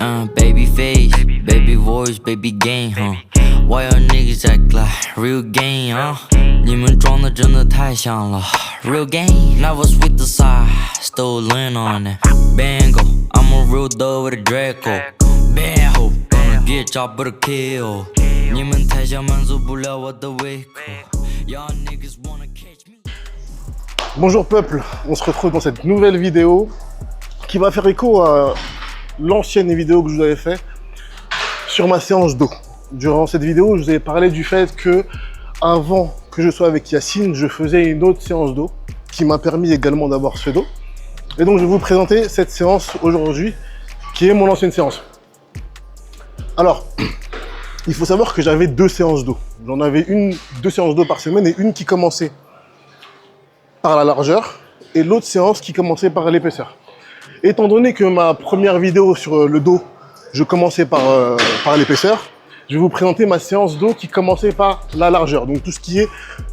Baby face, baby voice, baby game, huh? Why your niggas act like real game, huh? 你们装的真的太像了 Real game, never sweet the side Stolen on it Bango, I'm a real dog with a Draco Bango, gonna get job with a kill 你们太想满足不了我的胃口 Y'all niggas wanna catch me Bonjour peuple, on se retrouve dans cette nouvelle vidéo qui va faire écho à l'ancienne vidéo que je vous avais fait sur ma séance d'eau. Durant cette vidéo, je vous avais parlé du fait que avant que je sois avec Yacine, je faisais une autre séance d'eau qui m'a permis également d'avoir ce dos. Et donc je vais vous présenter cette séance aujourd'hui qui est mon ancienne séance. Alors, il faut savoir que j'avais deux séances d'eau. J'en avais deux séances d'eau par semaine et une qui commençait par la largeur et l'autre séance qui commençait par l'épaisseur. Étant donné que ma première vidéo sur le dos, je commençais par l'épaisseur, je vais vous présenter ma séance d'eau qui commençait par la largeur, donc tout ce qui est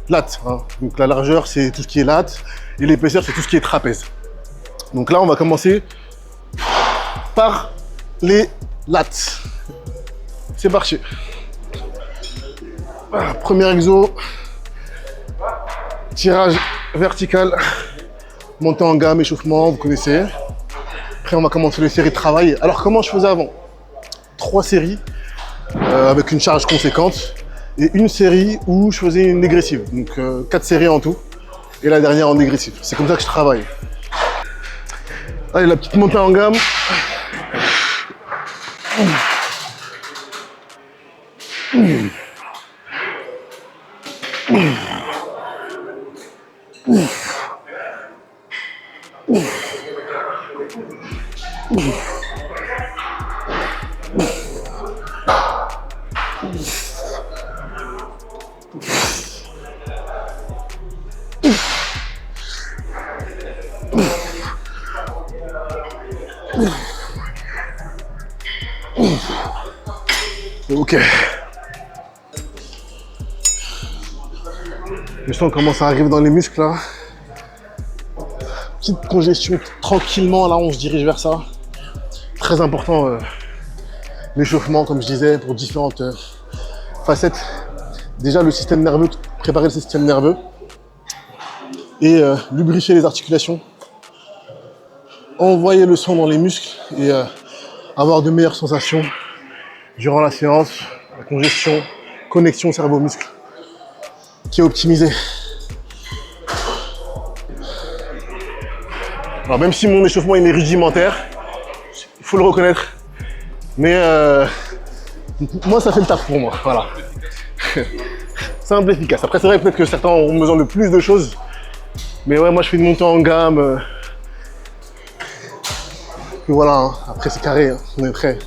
latte. Hein. Donc la largeur, c'est tout ce qui est latte, et l'épaisseur, c'est tout ce qui est trapèze. Donc là, on va commencer par les lattes. C'est parti. Premier exo, tirage vertical, montée en gamme, échauffement, vous connaissez. Après, on va commencer les séries de travail. Alors, comment je faisais avant? 3 séries avec une charge conséquente et une série où je faisais une dégressive. Donc, 4 séries en tout et la dernière en dégressive. C'est comme ça que je travaille. Allez, la petite montée en gamme. Ok. Je sens comment ça arrive dans les muscles là. Petite congestion tranquillement, là on se dirige vers ça. Très important l'échauffement comme je disais pour différentes facettes. Déjà le système nerveux, préparer le système nerveux et lubrifier les articulations. Envoyer le sang dans les muscles et avoir de meilleures sensations durant la séance, la congestion, connexion cerveau-muscle qui est optimisée. Alors même si mon échauffement il est rudimentaire, il faut le reconnaître, mais moi ça fait le taf pour moi, voilà. Simple, efficace. Après c'est vrai peut-être que certains ont besoin de plus de choses, mais ouais moi je fais une montée en gamme. Et voilà, hein. Après c'est carré, hein. On est prêt.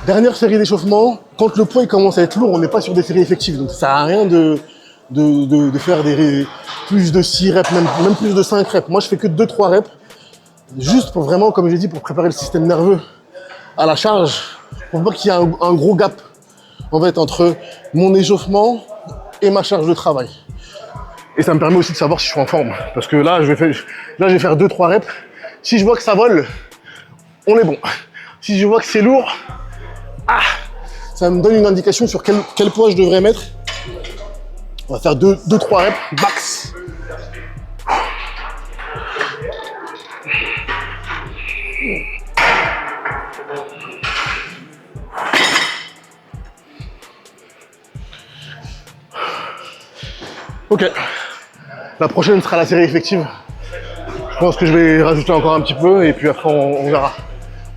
Dernière série d'échauffement, quand le poids il commence à être lourd, on n'est pas sur des séries effectives, donc ça sert à rien de faire plus de 6 reps, même plus de 5 reps. Moi je fais que 2-3 reps, juste pour vraiment, comme j'ai dit, pour préparer le système nerveux à la charge, pour pas qu'il y ait un gros gap en fait entre mon échauffement et ma charge de travail. Et ça me permet aussi de savoir si je suis en forme, parce que là je vais faire 2-3 reps. Si je vois que ça vole, on est bon. Si je vois que c'est lourd, ça me donne une indication sur quel poids je devrais mettre. On va faire 2-3 reps max. Ok, la prochaine sera la série effective. Je pense que je vais rajouter encore un petit peu et puis après on verra.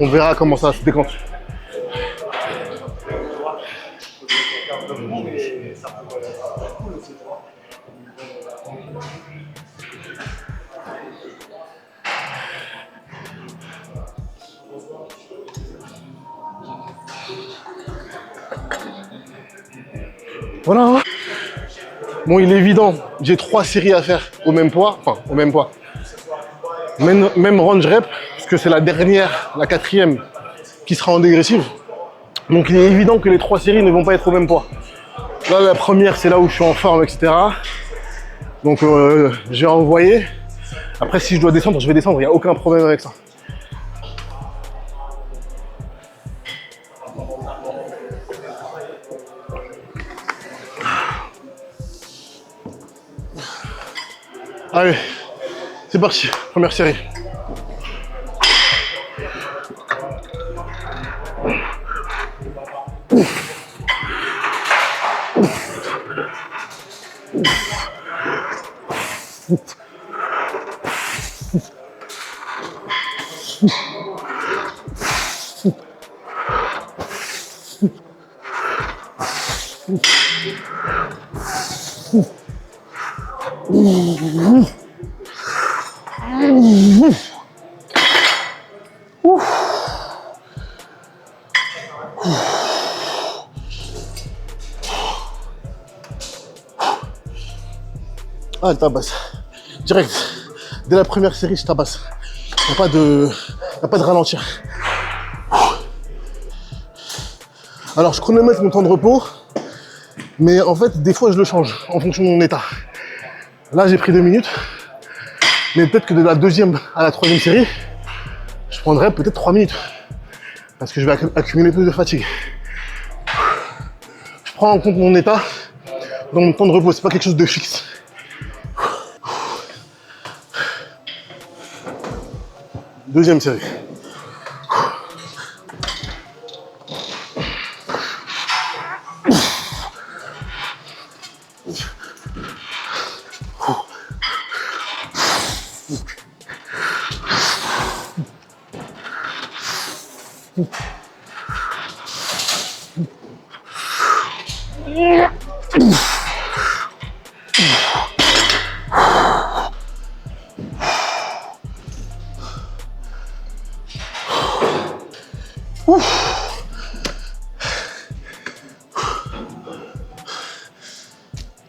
On verra comment ça se décante. Voilà. Hein. Bon, il est évident, j'ai 3 séries à faire au même poids, enfin au même poids. Même range rep, parce puisque c'est la dernière, la quatrième, qui sera en dégressive. Donc il est évident que les 3 séries ne vont pas être au même poids. Là, la première, c'est là où je suis en forme, etc. Donc j'ai envoyé. Après, si je dois descendre, je vais descendre, il n'y a aucun problème avec ça. Allez, c'est parti, première série. Ah, elle tabasse. Direct. Dès la première série, je tabasse. Il n'y a pas de ralentir. Alors, je chronomètre mon temps de repos, mais en fait, des fois, je le change en fonction de mon état. Là, j'ai pris 2 minutes, mais peut-être que de la deuxième à la troisième série, je prendrai peut-être 3 minutes, parce que je vais accumuler plus de fatigue. Je prends en compte mon état dans mon temps de repos, c'est pas quelque chose de fixe. Deuxième série.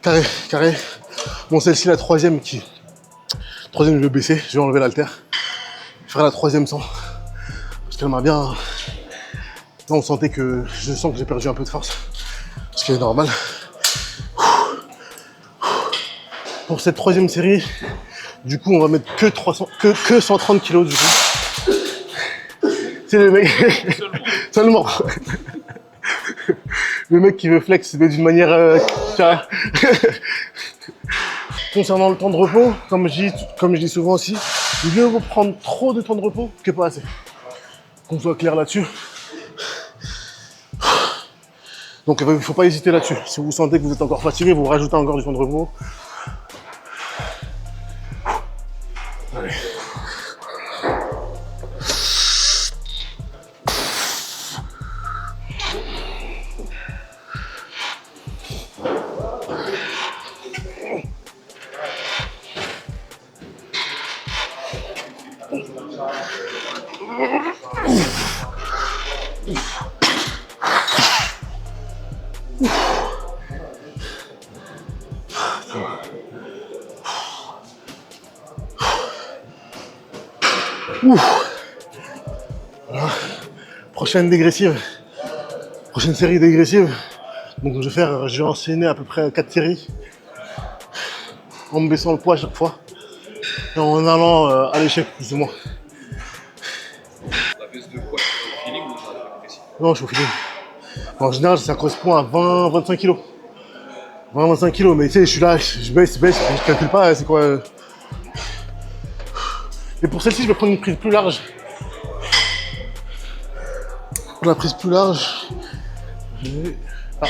Carré, carré. Bon, celle-ci, la troisième Troisième, je vais baisser, je vais enlever l'haltère. Faire la troisième sans. Parce qu'elle m'a bien... Là, on sentait que... Je sens que j'ai perdu un peu de force. Ce qui est normal. Pour cette troisième série, du coup, on va mettre que 130 kilos, du coup. C'est le mec... Seulement. Le mec qui veut flex d'une manière... Concernant le temps de repos, comme je dis souvent aussi, mieux vaut prendre trop de temps de repos que pas assez. Qu'on soit clair là-dessus. Donc il ne faut pas hésiter là-dessus. Si vous sentez que vous êtes encore fatigué, vous rajoutez encore du temps de repos. Allez. Voilà. Prochaine dégressive, prochaine série dégressive. Donc je vais enchaîner à peu près 4 séries en me baissant le poids à chaque fois et en allant à l'échec plus ou moins. La baisse de poids, au feeling ou ça la dégressive? Non, je suis au feeling. En général, ça correspond à 20-25 kilos. 20-25 kilos, mais tu sais, je suis là, je baisse, je calcule pas, c'est quoi. Et pour celle-ci, je vais prendre une prise plus large. Pour la prise plus large, ah.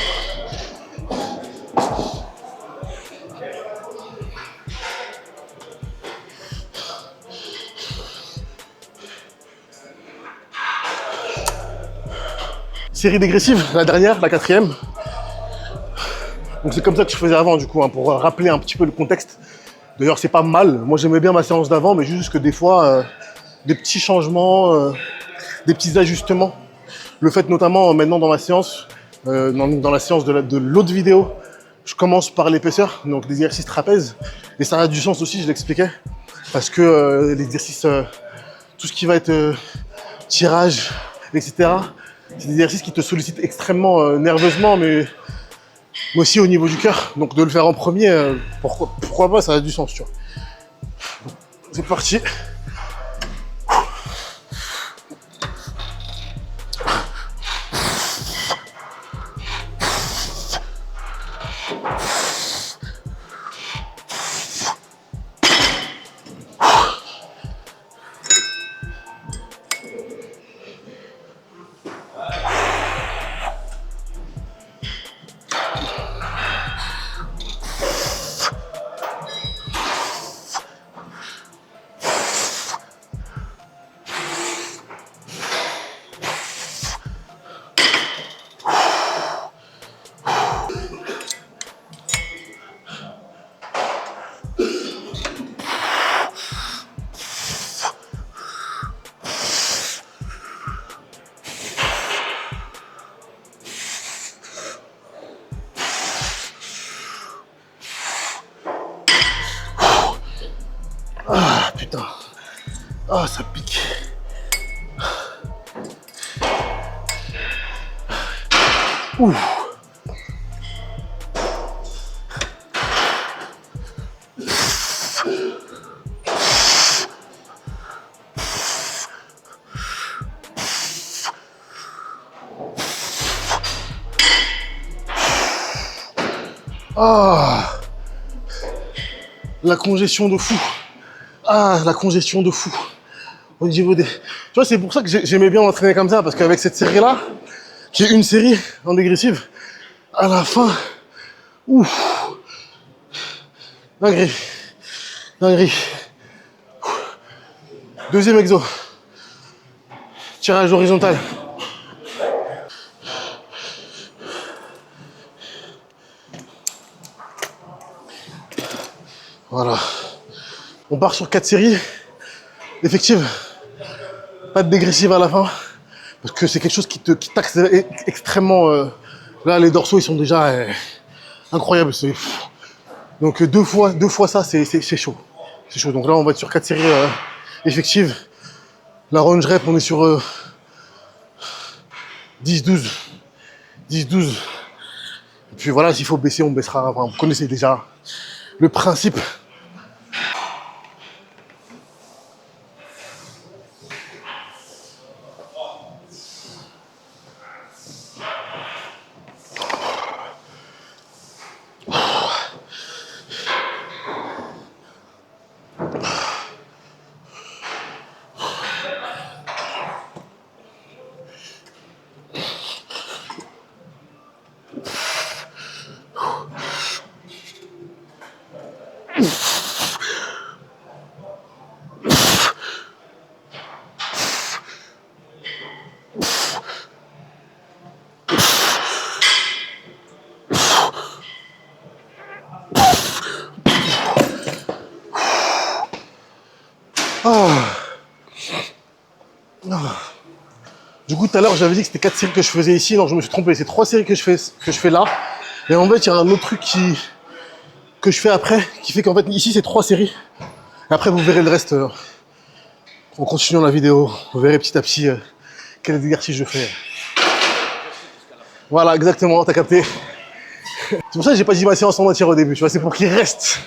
Série dégressive, la dernière, la quatrième. Donc c'est comme ça que je faisais avant, du coup, hein, pour rappeler un petit peu le contexte. D'ailleurs, c'est pas mal. Moi, j'aimais bien ma séance d'avant, mais juste que des fois, des petits changements, des petits ajustements. Le fait notamment, maintenant dans ma séance, dans la séance de l'autre vidéo, je commence par l'épaisseur, donc l'exercice trapèze. Et ça a du sens aussi, je l'expliquais. Parce que l'exercice tout ce qui va être tirage, etc. C'est des exercices qui te sollicitent extrêmement nerveusement, mais aussi au niveau du cœur. Donc de le faire en premier, pourquoi pas, ça a du sens, tu vois. C'est parti. Ah putain. Ah ça pique. Ouh. Ah. La congestion de fou. Ah, la congestion de fou. Au niveau des... Tu vois, c'est pour ça que j'aimais bien m'entraîner comme ça, parce qu'avec cette série-là, qui est une série en dégressive, à la fin, ouf, dinguerie, dinguerie. Deuxième exo, tirage horizontal. Voilà. On part sur 4 séries effectives, pas de dégressive à la fin, parce que c'est quelque chose qui taxe extrêmement. Là, les dorsaux, ils sont déjà incroyables. Donc deux fois ça, c'est chaud. C'est chaud. Donc là, on va être sur 4 séries effectives. La range rep, on est sur 10-12. 10-12. Et puis voilà, s'il faut baisser, on baissera. Enfin, vous connaissez déjà le principe. Du coup, tout à l'heure, j'avais dit que c'était 4 séries que je faisais ici. Non, je me suis trompé. C'est 3 séries que je fais là. Et en fait, il y a un autre truc que je fais après, qui fait qu'en fait, ici, c'est 3 séries. Et après, vous verrez le reste en continuant la vidéo. Vous verrez petit à petit quel exercice je fais. Voilà, exactement, t'as capté. C'est pour ça que j'ai pas dit ma séance en entière au début, tu vois, c'est pour qu'il reste.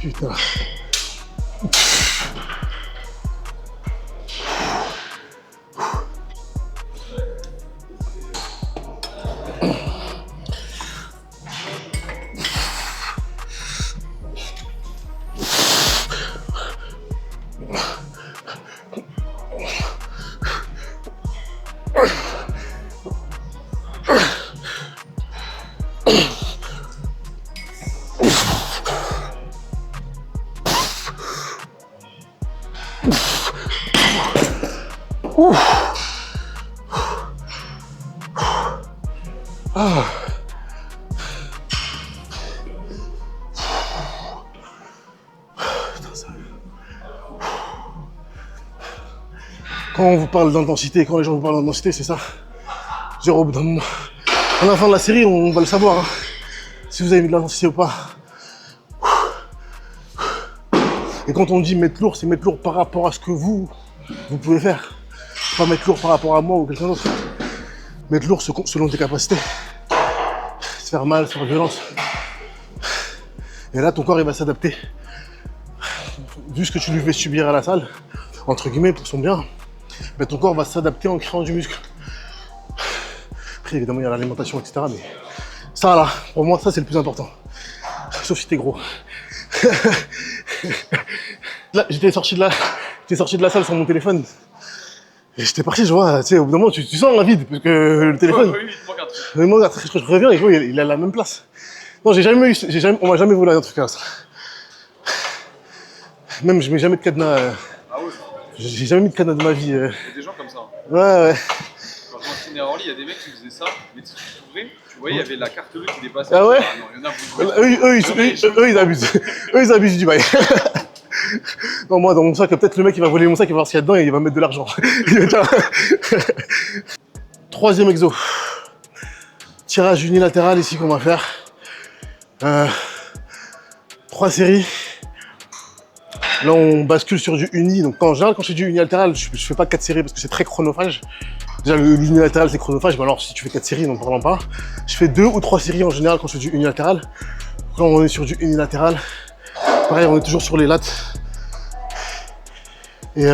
Putain. Ah. quand on vous parle d'intensité, quand les gens vous parlent d'intensité, c'est ça. Genre, au bout d'un moment, à la fin de la série, on va le savoir. Hein. Si vous avez mis de l'intensité ou pas. Et quand on dit mettre lourd, c'est mettre lourd par rapport à ce que vous pouvez faire. Pas mettre lourd par rapport à moi ou quelqu'un d'autre. Mettre lourd selon tes capacités. Se faire mal, se faire violence. Et là, ton corps, il va s'adapter. Vu ce que tu lui fais subir à la salle, entre guillemets, pour son bien, ben ton corps va s'adapter en créant du muscle. Après, évidemment, il y a l'alimentation, etc. Mais ça, là, pour moi, ça, c'est le plus important. Sauf si t'es gros. Là, j'étais sorti de la salle sur mon téléphone. Et j'étais parti, je vois, tu sais, au bout d'un moment, tu sens un vide, parce que le téléphone. Oui, il te manque un truc. Il manque un truc, je reviens et je vois, il est à la même place. Non, on m'a jamais volé un truc comme ça. Même, je mets jamais de cadenas. Ah ouais. J'ai jamais mis de cadenas de ma vie. Il y a des gens comme ça. Hein. Ouais. Quand je m'entraînais à Orly, il y a des mecs qui faisaient ça, mais tu t'ouvrais, tu voyais, il y avait la carte bleue qui dépassait. Ah ouais? Non, il y en a beaucoup. Eux, ils abusent. Eux, ils abusent du bail. Non, moi, dans mon sac, peut-être le mec, il va voler mon sac, il va voir ce qu'il y a dedans et il va mettre de l'argent. Troisième exo. Tirage unilatéral ici qu'on va faire. 3 séries. Là, on bascule sur du uni. Donc, en général, quand je fais du unilatéral, je fais pas 4 séries parce que c'est très chronophage. Déjà, l'unilatéral, c'est chronophage. Mais alors, si tu fais 4 séries, n'en parlons pas. Je fais 2 ou 3 séries en général quand je fais du unilatéral. Là, on est sur du unilatéral. Pareil, on est toujours sur les lattes. Et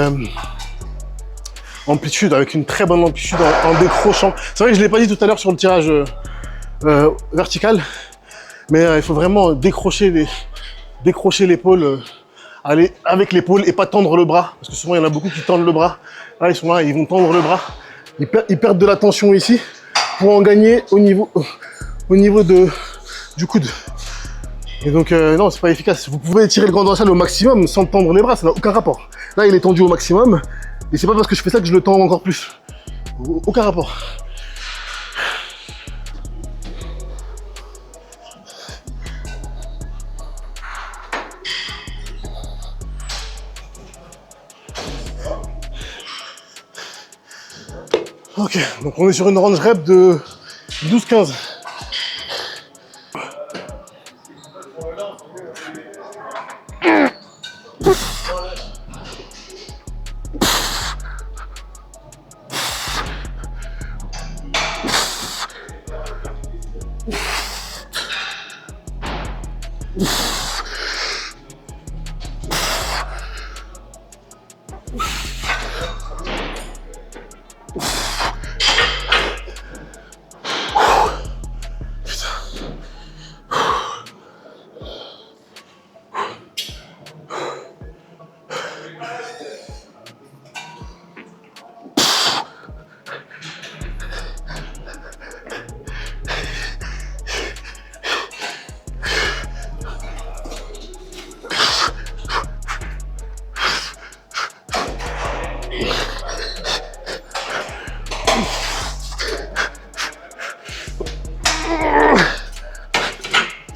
amplitude, avec une très bonne amplitude en décrochant. C'est vrai que je ne l'ai pas dit tout à l'heure sur le tirage vertical. Mais il faut vraiment décrocher l'épaule. Aller avec l'épaule et pas tendre le bras. Parce que souvent, il y en a beaucoup qui tendent le bras. Là, ils sont là, ils vont tendre le bras. Ils perdent de la tension ici pour en gagner au niveau du coude. Et donc, non, c'est pas efficace. Vous pouvez étirer le grand dorsal au maximum sans tendre les bras, ça n'a aucun rapport. Là, il est tendu au maximum. Et c'est pas parce que je fais ça que je le tends encore plus. Aucun rapport. Ok, donc on est sur une range rep de 12-15.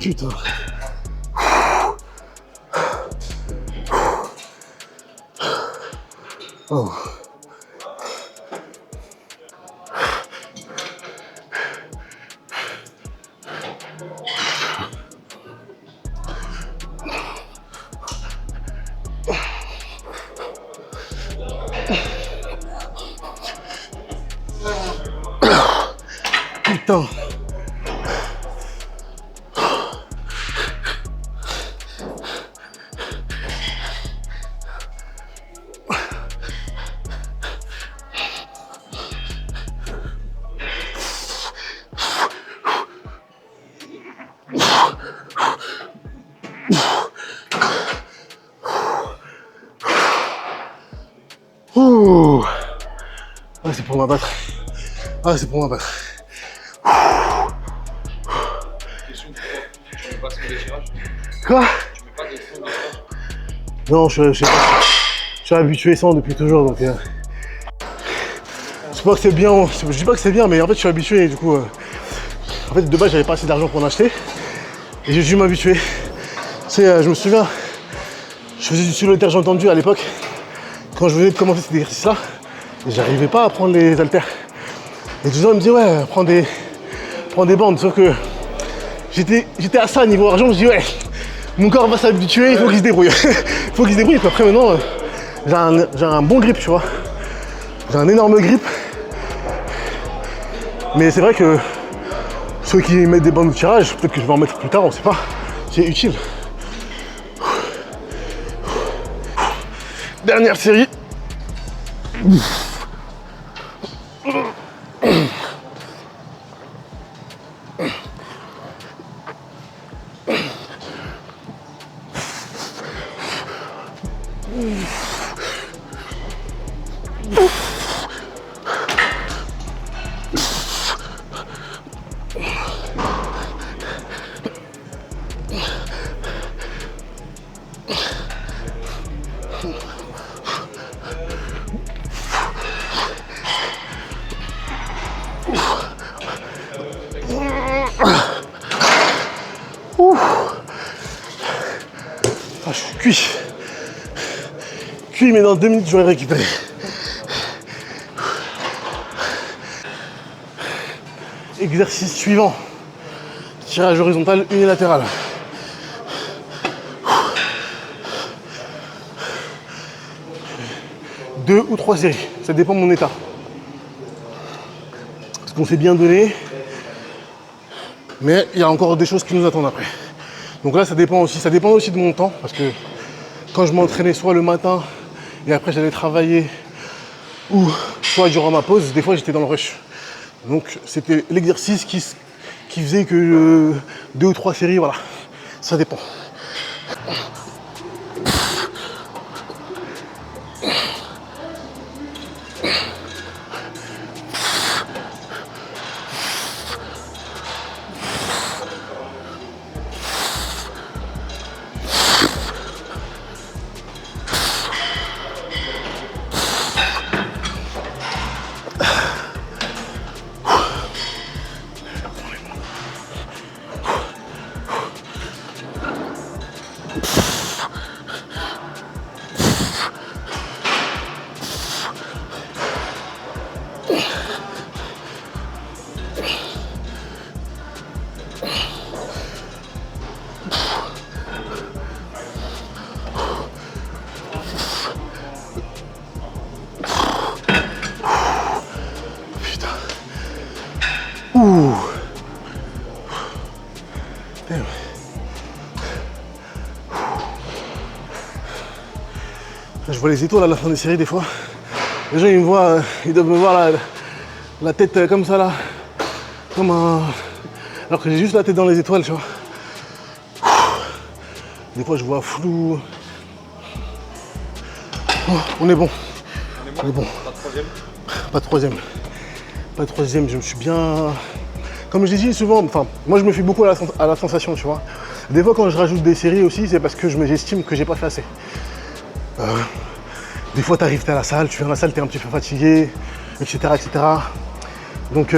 Putain. Oh. Putain. Ouh. Ah, c'est pour m'abattre. Ah, c'est pour m'abattre. Question pour toi, tu mets pas sur les tirages? Quoi? Tu mets pas de fond de tirage? Non, je suis habitué sans depuis toujours, donc... Je dis pas que c'est bien, je dis pas que c'est bien, mais en fait, je suis habitué, et du coup... en fait, de base, j'avais pas assez d'argent pour en acheter, et j'ai dû m'habituer. Tu sais, je me souviens, je faisais du stylo étergent tendu à l'époque, quand je venais de commencer cet exercice-là, Et j'arrivais pas à prendre les haltères. Et des gens me disaient ouais, prends des bandes. Sauf que j'étais à ça niveau argent, je dis ouais, mon corps va s'habituer, il faut qu'il se débrouille. Il faut qu'il se débrouille. Et puis après maintenant, j'ai un bon grip, tu vois. J'ai un énorme grip. Mais c'est vrai que ceux qui mettent des bandes de tirage, peut-être que je vais en mettre plus tard, on sait pas. C'est utile. Dernière série. Ah, je suis cuit. Cuit, mais dans 2 minutes, je vais récupérer. Exercice suivant. Tirage horizontal unilatéral. Deux ou 3 séries, ça dépend de mon état. Parce qu'on s'est bien donné, mais il y a encore des choses qui nous attendent après. Donc là, ça dépend aussi de mon temps, parce que quand je m'entraînais soit le matin et après j'allais travailler, ou soit durant ma pause, des fois j'étais dans le rush. Donc c'était l'exercice qui faisait que 2 ou 3 séries, voilà, ça dépend. Ouh. Damn. Je vois les étoiles à la fin des séries des fois. Les gens ils me voient, ils doivent me voir la tête comme ça là. Comme un. Alors que j'ai juste la tête dans les étoiles, tu vois. Des fois je vois flou. Oh, on est bon. On est bon. Pas de troisième. Pas de troisième. Pas de troisième, je me suis bien... Comme je l'ai dit souvent, enfin, moi je me fie beaucoup à la sensation, tu vois. Des fois quand je rajoute des séries aussi, c'est parce que j'estime que j'ai pas fait assez. Des fois t'arrives, t'es à la salle, tu viens à la salle, t'es un petit peu fatigué, etc. etc. Donc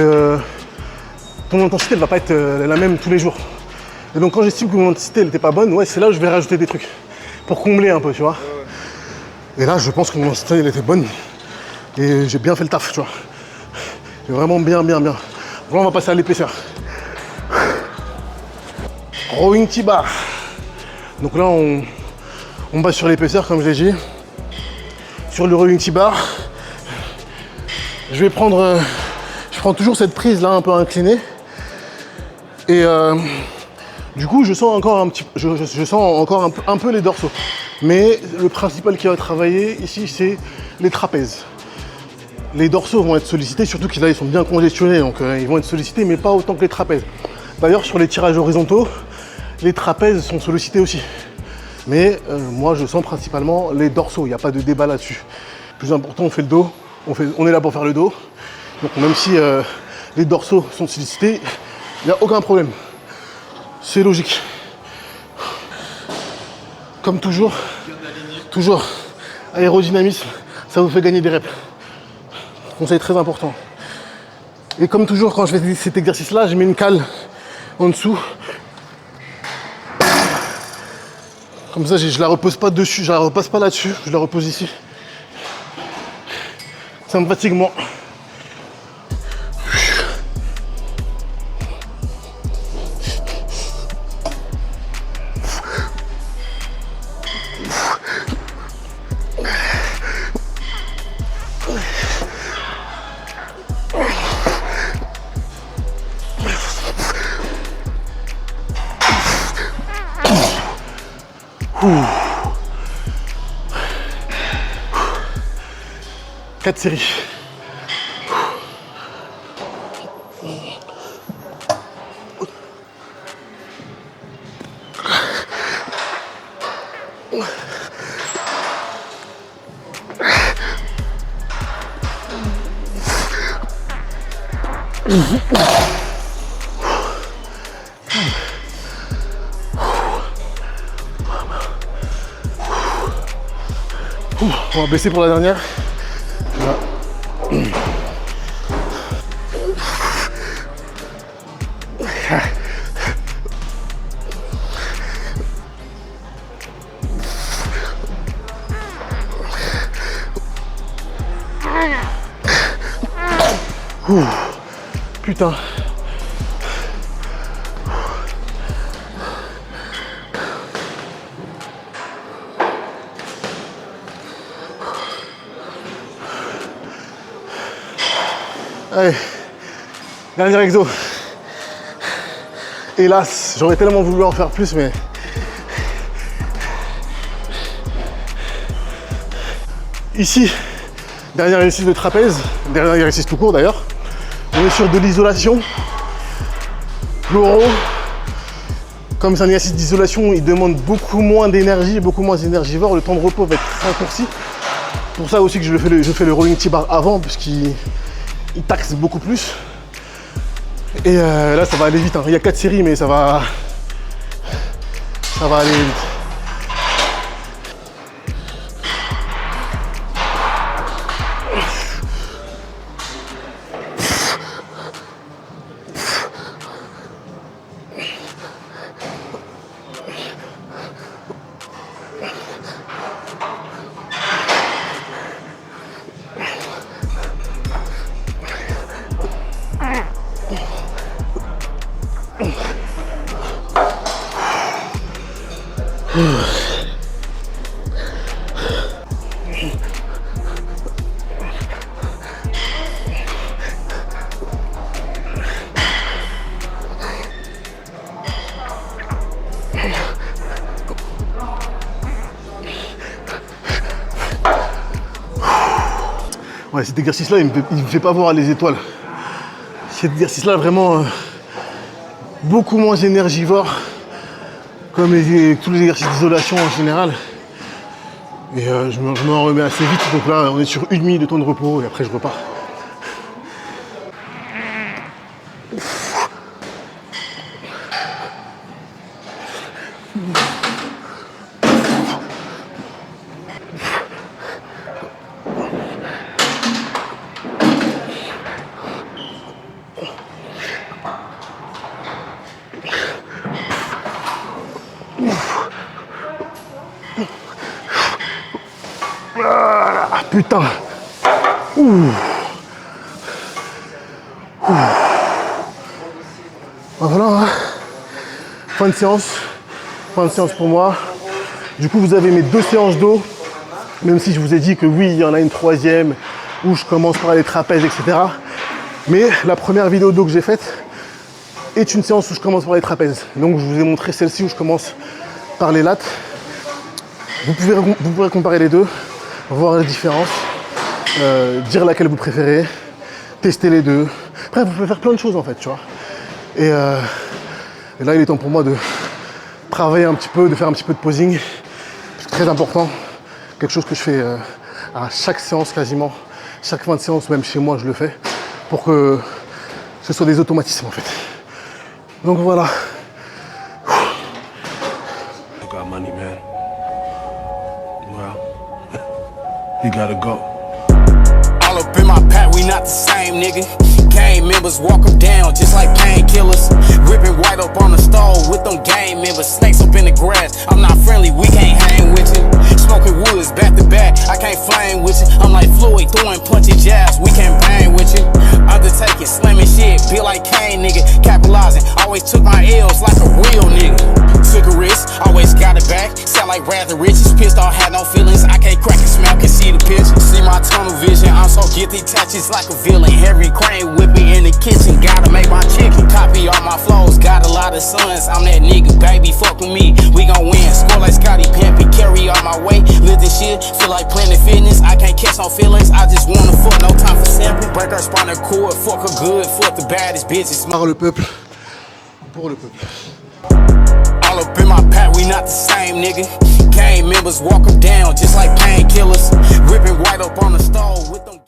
ton intensité elle va pas être la même tous les jours. Et donc quand j'estime que mon intensité elle était pas bonne, ouais c'est là où je vais rajouter des trucs. Pour combler un peu, tu vois. Et là je pense que mon intensité elle était bonne. Et j'ai bien fait le taf, tu vois. J'ai vraiment bien. Là, on va passer à l'épaisseur. Rowing T-bar. Donc là, on base sur l'épaisseur, comme je l'ai dit. Sur le rowing T-bar, je prends toujours cette prise là, un peu inclinée. Et du coup, je sens encore un peu les dorsaux. Mais le principal qui va travailler ici, c'est les trapèzes. Les dorsaux vont être sollicités, surtout qu'ils ils sont bien congestionnés, donc ils vont être sollicités, mais pas autant que les trapèzes. D'ailleurs, sur les tirages horizontaux, les trapèzes sont sollicités aussi. Mais moi, je sens principalement les dorsaux, il n'y a pas de débat là-dessus. Plus important, on fait le dos, on est là pour faire le dos. Donc même si les dorsaux sont sollicités, il n'y a aucun problème. C'est logique. Comme toujours, aérodynamisme, ça vous fait gagner des reps. Conseil très important. Et comme toujours, quand je fais cet exercice-là, je mets une cale en dessous. Comme ça, je la repose pas dessus, je la repose pas là-dessus, je la repose ici. Ça me fatigue moins. Quatre séries. On va baisser pour la dernière. Là. Putain. Allez, dernier exo. Hélas, j'aurais tellement voulu en faire plus, mais... Ici, dernier exercice de trapèze, dernier exercice tout court d'ailleurs. On est sur de l'isolation. L'euro, comme c'est un exercice d'isolation, il demande beaucoup moins d'énergie, beaucoup moins énergivore. Le temps de repos va être très raccourci. Pour ça aussi que je fais le rolling T-bar avant, puisqu'il taxe beaucoup plus. Et là, ça va aller vite. Hein. Il y a 4 séries, mais ça va aller vite. Ouais, cet exercice-là, il me fait pas voir les étoiles. Cet exercice-là, vraiment beaucoup moins énergivore, comme tous les exercices d'isolation en général. Et je m'en remets assez vite. Donc là, on est sur 1 minute de temps de repos et après, je repars. Ah, putain. Voilà, hein. Fin de séance pour moi. Du coup, vous avez mes 2 séances d'eau, même si je vous ai dit que oui, il y en a une 3e où je commence par les trapèzes, etc. Mais la première vidéo d'eau que j'ai faite est une séance où je commence par les trapèzes. Donc, je vous ai montré celle-ci où je commence par les lattes. Vous pouvez comparer les deux, voir la différence, dire laquelle vous préférez, tester les deux. Après, vous pouvez faire plein de choses en fait, tu vois. Et là, il est temps pour moi de travailler un petit peu, de faire un petit peu de posing. C'est très important. Quelque chose que je fais à chaque séance quasiment. Chaque fin de séance, même chez moi, je le fais. Pour que ce soit des automatismes en fait. Donc voilà. I got money, man. Well, you gotta go. All up in my pack, we not the same, nigga. Gang members walk them down just like painkillers. Ripping white up on the stove with them gang members. Snakes up in the grass. I'm not friendly, we can't hang with you. smoking woods back to back. I can't flame with you. I'm like Floyd throwing punchy jabs. We can't bang with you. Undertaking, slamming shit, be like Kane, nigga. Capitalizing, always took my L's like a real nigga. Took a risk, always got it back. Sound like rather riches, pissed off, had no feelings. I can't crack and smell, can see the picture. See my tunnel vision, I'm so guilty, touches like a villain. Harry Crane with me in the kitchen, gotta make my chicken. Copy all my flows, got a lot of sons. I'm that nigga, baby, fuck with me. We gon' win, score like Scotty Pimpin', carry all my weight. Live this shit, feel like Planet Fitness. I can't catch no feelings, I just wanna fuck, no time for sampling. Break our spinal cord, fuck her good, fuck the baddest bitches. Par le peuple, pour le peuple. All up in my pack, we not the same, nigga. Gang members walk them down just like painkillers. Ripping white up on the stove with them.